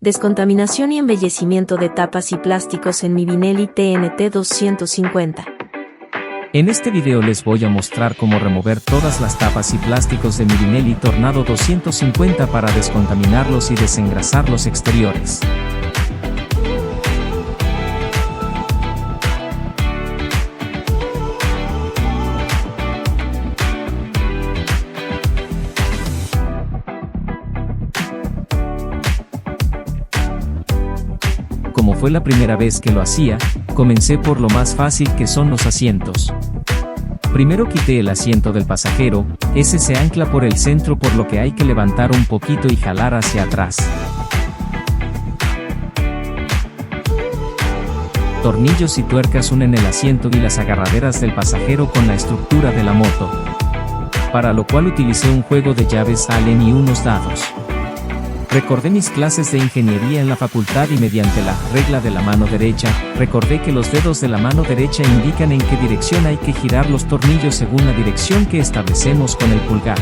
Descontaminación y embellecimiento de tapas y plásticos en mi Vinelli TNT 250. En este video les voy a mostrar cómo remover todas las tapas y plásticos de mi Vinelli Tornado 250 para descontaminarlos y desengrasar los exteriores. Como fue la primera vez que lo hacía, comencé por lo más fácil, que son los asientos. Primero quité el asiento del pasajero, ese se ancla por el centro, por lo que hay que levantar un poquito y jalar hacia atrás. Tornillos y tuercas unen el asiento y las agarraderas del pasajero con la estructura de la moto, para lo cual utilicé un juego de llaves Allen y unos dados. Recordé mis clases de ingeniería en la facultad y mediante la regla de la mano derecha, recordé que los dedos de la mano derecha indican en qué dirección hay que girar los tornillos según la dirección que establecemos con el pulgar.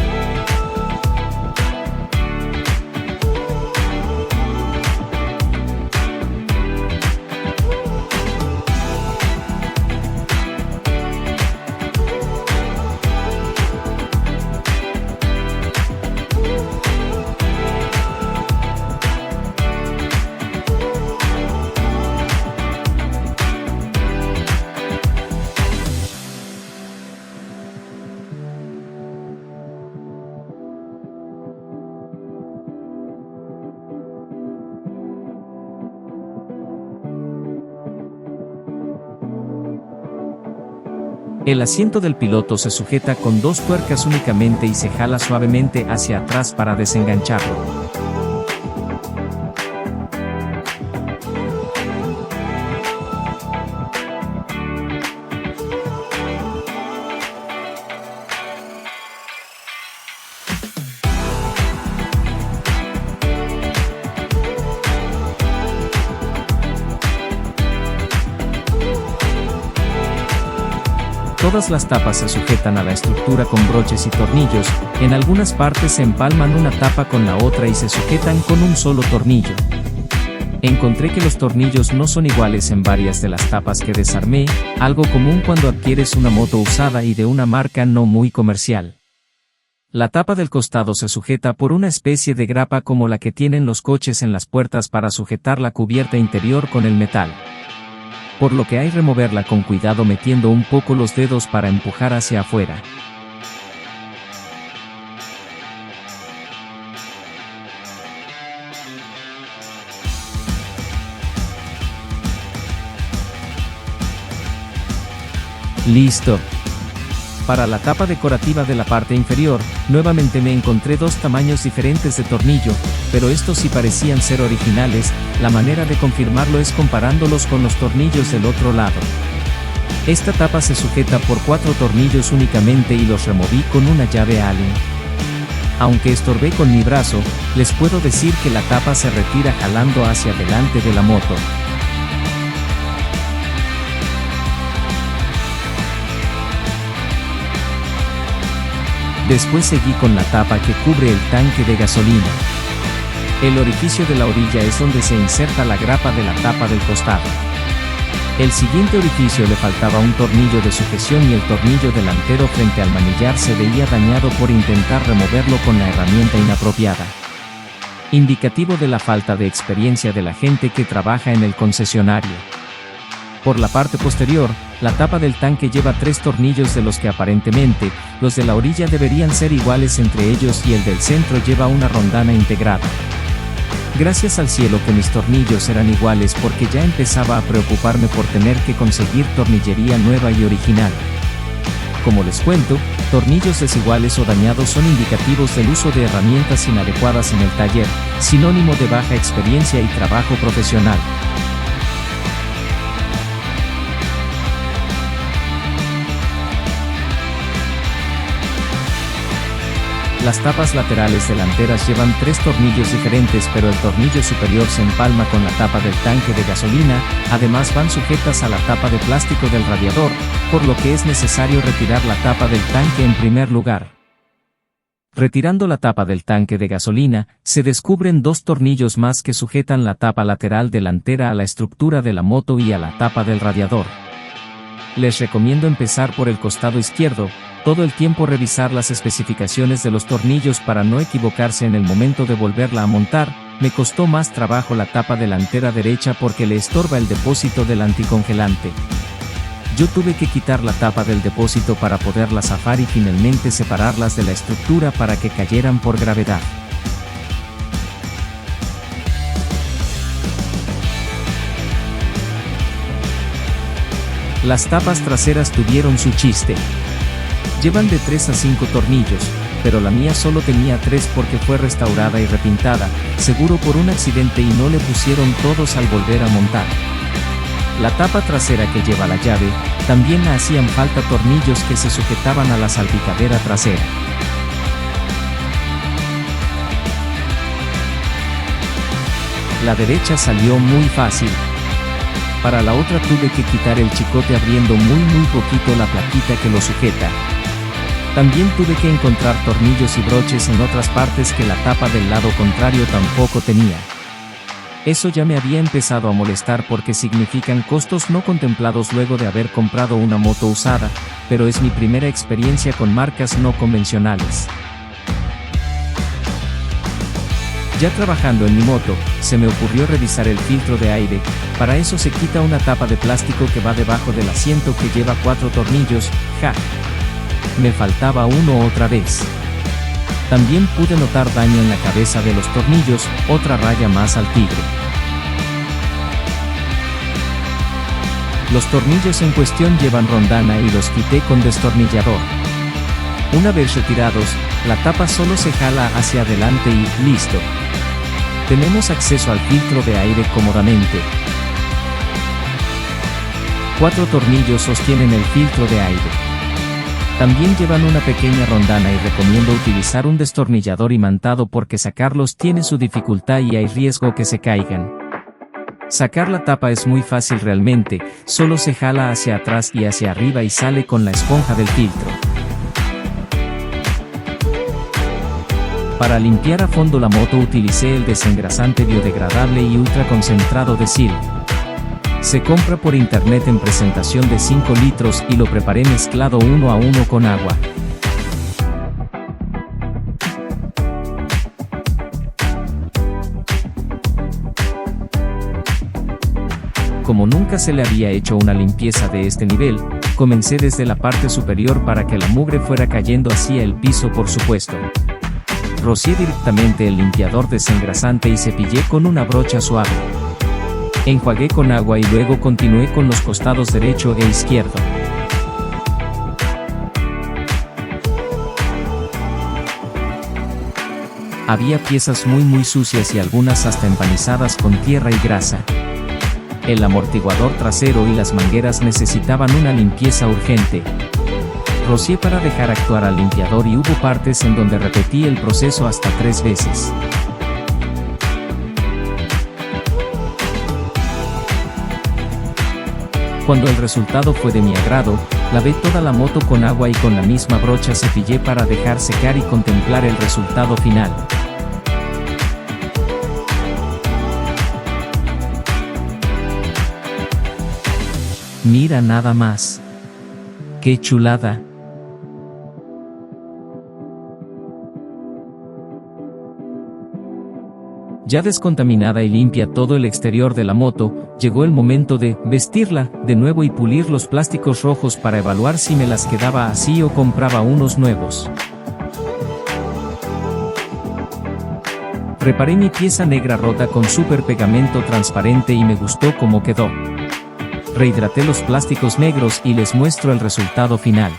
El asiento del piloto se sujeta con dos tuercas únicamente y se jala suavemente hacia atrás para desengancharlo. Todas las tapas se sujetan a la estructura con broches y tornillos, en algunas partes se empalman una tapa con la otra y se sujetan con un solo tornillo. Encontré que los tornillos no son iguales en varias de las tapas que desarmé, algo común cuando adquieres una moto usada y de una marca no muy comercial. La tapa del costado se sujeta por una especie de grapa como la que tienen los coches en las puertas para sujetar la cubierta interior con el metal, por lo que hay que removerla con cuidado metiendo un poco los dedos para empujar hacia afuera. Listo. Para la tapa decorativa de la parte inferior, nuevamente me encontré dos tamaños diferentes de tornillo, pero estos sí parecían ser originales. La manera de confirmarlo es comparándolos con los tornillos del otro lado. Esta tapa se sujeta por 4 tornillos únicamente y los removí con una llave Allen. Aunque estorbé con mi brazo, les puedo decir que la tapa se retira jalando hacia adelante de la moto. Después seguí con la tapa que cubre el tanque de gasolina. El orificio de la orilla es donde se inserta la grapa de la tapa del costado. El siguiente orificio le faltaba un tornillo de sujeción y el tornillo delantero frente al manillar se veía dañado por intentar removerlo con la herramienta inapropiada. Indicativo de la falta de experiencia de la gente que trabaja en el concesionario. Por la parte posterior, la tapa del tanque lleva 3 tornillos de los que aparentemente, los de la orilla deberían ser iguales entre ellos y el del centro lleva una rondana integrada. Gracias al cielo que mis tornillos eran iguales porque ya empezaba a preocuparme por tener que conseguir tornillería nueva y original. Como les cuento, tornillos desiguales o dañados son indicativos del uso de herramientas inadecuadas en el taller, sinónimo de baja experiencia y trabajo profesional. Las tapas laterales delanteras llevan 3 tornillos diferentes, pero el tornillo superior se empalma con la tapa del tanque de gasolina, además van sujetas a la tapa de plástico del radiador, por lo que es necesario retirar la tapa del tanque en primer lugar. Retirando la tapa del tanque de gasolina, se descubren dos tornillos más que sujetan la tapa lateral delantera a la estructura de la moto y a la tapa del radiador. Les recomiendo empezar por el costado izquierdo, todo el tiempo revisar las especificaciones de los tornillos para no equivocarse en el momento de volverla a montar. Me costó más trabajo la tapa delantera derecha porque le estorba el depósito del anticongelante. Yo tuve que quitar la tapa del depósito para poderla zafar y finalmente separarlas de la estructura para que cayeran por gravedad. Las tapas traseras tuvieron su chiste. Llevan de 3 a 5 tornillos, pero la mía solo tenía 3 porque fue restaurada y repintada, seguro por un accidente, y no le pusieron todos al volver a montar. La tapa trasera que lleva la llave, también le hacían falta tornillos que se sujetaban a la salpicadera trasera. La derecha salió muy fácil. Para la otra tuve que quitar el chicote abriendo muy poquito la plaquita que lo sujeta. También tuve que encontrar tornillos y broches en otras partes que la tapa del lado contrario tampoco tenía. Eso ya me había empezado a molestar porque significan costos no contemplados luego de haber comprado una moto usada, pero es mi primera experiencia con marcas no convencionales. Ya trabajando en mi moto, se me ocurrió revisar el filtro de aire. Para eso se quita una tapa de plástico que va debajo del asiento que lleva 4 tornillos. Me faltaba uno otra vez. También pude notar daño en la cabeza de los tornillos, otra raya más al tigre. Los tornillos en cuestión llevan rondana y los quité con destornillador. Una vez retirados, la tapa solo se jala hacia adelante y listo. Tenemos acceso al filtro de aire cómodamente. 4 tornillos sostienen el filtro de aire. También llevan una pequeña rondana y recomiendo utilizar un destornillador imantado porque sacarlos tiene su dificultad y hay riesgo que se caigan. Sacar la tapa es muy fácil realmente, solo se jala hacia atrás y hacia arriba y sale con la esponja del filtro. Para limpiar a fondo la moto utilicé el desengrasante biodegradable y ultra concentrado de Sil. Se compra por internet en presentación de 5 litros y lo preparé mezclado 1 a 1 con agua. Como nunca se le había hecho una limpieza de este nivel, comencé desde la parte superior para que la mugre fuera cayendo hacia el piso, por supuesto. Rocié directamente el limpiador desengrasante y cepillé con una brocha suave. Enjuagué con agua y luego continué con los costados derecho e izquierdo. Había piezas muy sucias y algunas hasta empanizadas con tierra y grasa. El amortiguador trasero y las mangueras necesitaban una limpieza urgente. Rocié para dejar actuar al limpiador y hubo partes en donde repetí el proceso hasta 3 veces. Cuando el resultado fue de mi agrado, lavé toda la moto con agua y con la misma brocha cepillé para dejar secar y contemplar el resultado final. Mira nada más. ¡Qué chulada! Ya descontaminada y limpia todo el exterior de la moto, llegó el momento de vestirla de nuevo y pulir los plásticos rojos para evaluar si me las quedaba así o compraba unos nuevos. Reparé mi pieza negra rota con super pegamento transparente y me gustó cómo quedó. Rehidraté los plásticos negros y les muestro el resultado final.